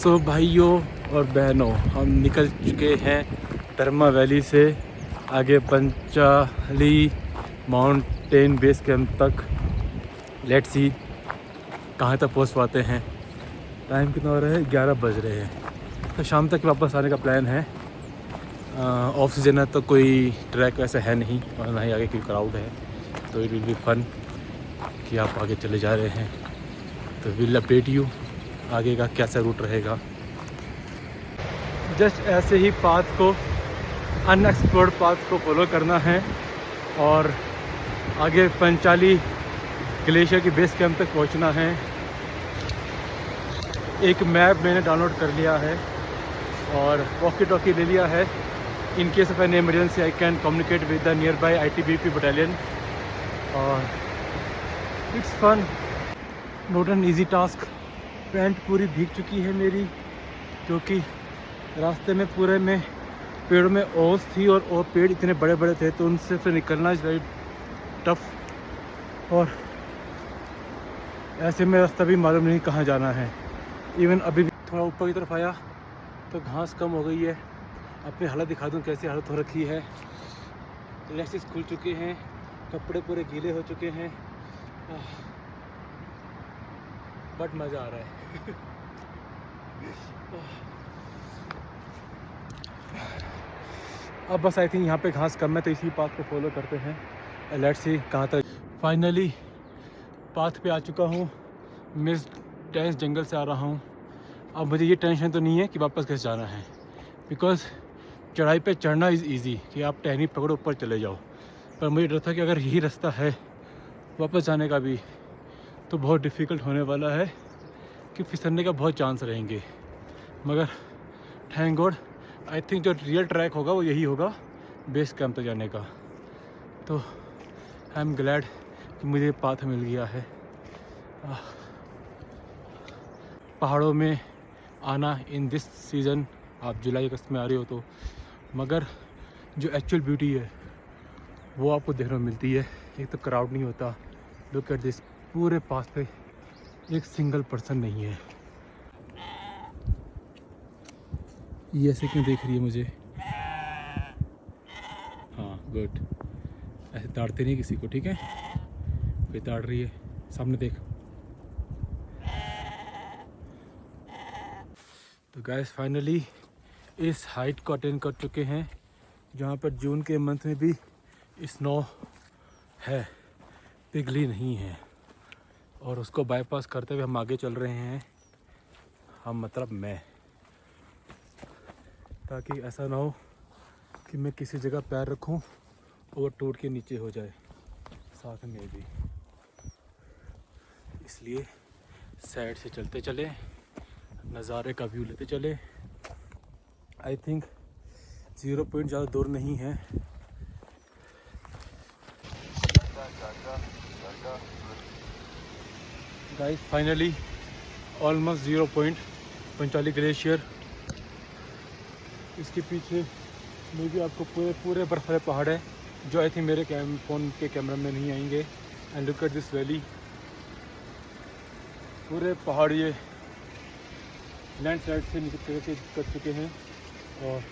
सो भाइयों और बहनों, हम निकल चुके हैं धर्मा वैली से आगे पंचाली माउंटेन बेस कैंप तक। लेट्स सी कहाँ तक पहुँच पाते हैं। टाइम कितना हो रहा है? 11 बज रहे हैं। तो शाम तक वापस आने का प्लान है। ऑफ सीजन है तो कोई ट्रैक वैसे है नहीं और ना ही आगे कोई क्राउड है, तो इट विल बी फन कि आप आगे चले जा रहे हैं। तो विल अपडेट यू आगे का कैसा रूट रहेगा। जस्ट ऐसे ही पाथ को, अनएक्सप्लोर्ड पाथ को फॉलो करना है और आगे पंचाली ग्लेशियर की बेस कैंप तक पहुंचना है। एक मैप मैंने डाउनलोड कर लिया है और वॉकी टॉकी ले लिया है। In case of an emergency I can communicate with the nearby ITBP battalion. और it's fun, not an easy task. Pant पूरी भीग चुकी है मेरी, क्योंकि रास्ते में पूरे में पेड़ों में ओस थी और पेड़ इतने बड़े बड़े थे तो उनसे फिर निकलना इज़ वेरी टफ। और ऐसे में रास्ता भी मालूम नहीं कहाँ जाना है। इवन अभी भी थोड़ा ऊपर की तरफ आया तो घास कम हो गई है। अपनी हालत दिखा दूँ कैसी हालत हो रखी है। लेसेस खुल चुके हैं, कपड़े पूरे गीले हो चुके हैं, बट मज़ा आ रहा है। अब बस आई थिंक यहाँ पे घास कम है तो इसी पाथ को फॉलो करते हैं। लेट्स सी कहाँ तक। फाइनली पाथ पे आ चुका हूँ। मैं डेंस जंगल से आ रहा हूँ। अब मुझे ये टेंशन तो नहीं है कि वापस कैसे जाना है, बिकॉज़ चढ़ाई पे चढ़ना इज़ ईजी कि आप टहनी पकड़ो ऊपर चले जाओ। पर मुझे डर था कि अगर यही रास्ता है वापस जाने का भी तो बहुत डिफ़िकल्ट होने वाला है, कि फिसलने का बहुत चांस रहेंगे। मगर थैंक गॉड, आई थिंक जो रियल ट्रैक होगा वो यही होगा बेस कैंप तक जाने का। तो आई एम ग्लैड कि मुझे पाथ मिल गया है। पहाड़ों में आना इन दिस सीज़न, आप जुलाई अगस्त में आ रहे हो तो, मगर जो एक्चुअल ब्यूटी है वो आपको देखने को मिलती है। एक तो क्राउड नहीं होता। लुक एट दिस, पूरे पास पे एक सिंगल पर्सन नहीं है। ये ऐसे क्यों देख रही है मुझे? हाँ गुड, ऐसे ताड़ते नहीं किसी को, ठीक है? कोई ताड़ रही है, सामने देख। तो गाइस फाइनली इस हाइट को अटेंड कर चुके हैं जहाँ पर जून के मंथ में भी स्नो है, पिघली नहीं है। और उसको बाईपास करते हुए हम आगे चल रहे हैं। हम मतलब मैं, ताकि ऐसा ना हो कि मैं किसी जगह पैर रखूं और टूट के नीचे हो जाए साथ में भी। इसलिए साइड से चलते चले, नज़ारे का व्यू लेते चले। आई थिंक 0 पॉइंट ज़्यादा दूर नहीं है। Guys finally almost 0 point Panchali glacier. इसके पीछे में भी आपको पूरे बर्फ वाले पहाड़ है जो आई थिंक मेरे फ़ोन के कैमरा में नहीं आएंगे। And look at this valley, पूरे पहाड़ ये लैंडस्लाइड से नीचे कर चुके हैं और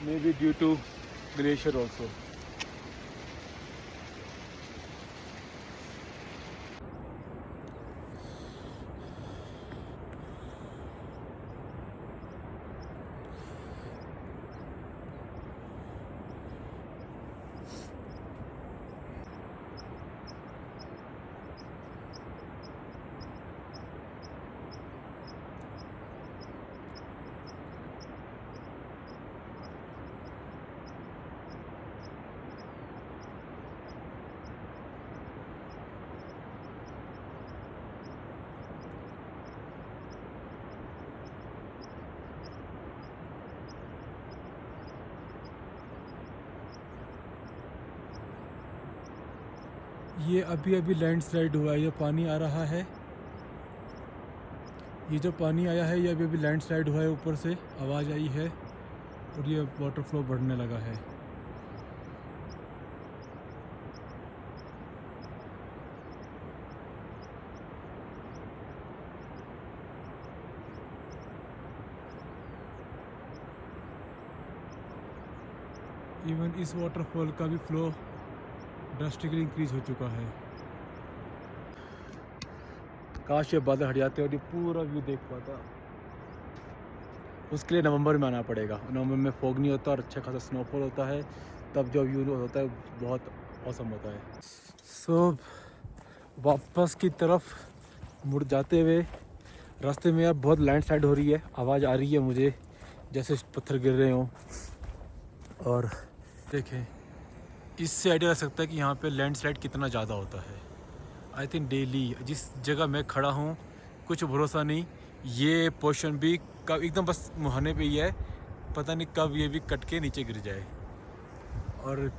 may be due to glacier also. ये अभी अभी लैंडस्लाइड हुआ है, ये पानी आ रहा है। ये जो पानी आया है ये अभी अभी लैंडस्लाइड हुआ है, ऊपर से आवाज़ आई है और ये वाटर फ्लो बढ़ने लगा है। इवन इस वाटरफॉल का भी फ्लो ड्रास्टिकली इंक्रीज हो चुका है। काश ये बादल हट जाते और ये पूरा व्यू देख पाता। उसके लिए नवंबर में आना पड़ेगा। नवंबर में फॉग नहीं होता और अच्छा खासा स्नोफॉल होता है, तब जो व्यू होता है बहुत औसम होता है। सो वापस की तरफ मुड़ जाते हुए रास्ते में अब बहुत लैंडस्लाइड हो रही है, आवाज़ आ रही है मुझे जैसे पत्थर गिर रहे हों। और देखें, इससे आइडिया लग सकता है कि यहाँ पे लैंडस्लाइड कितना ज़्यादा होता है। आई थिंक डेली जिस जगह मैं खड़ा हूँ कुछ भरोसा नहीं, ये पोर्शन भी कब एकदम बस मुहाने पे ही है, पता नहीं कब ये भी कट के नीचे गिर जाए। और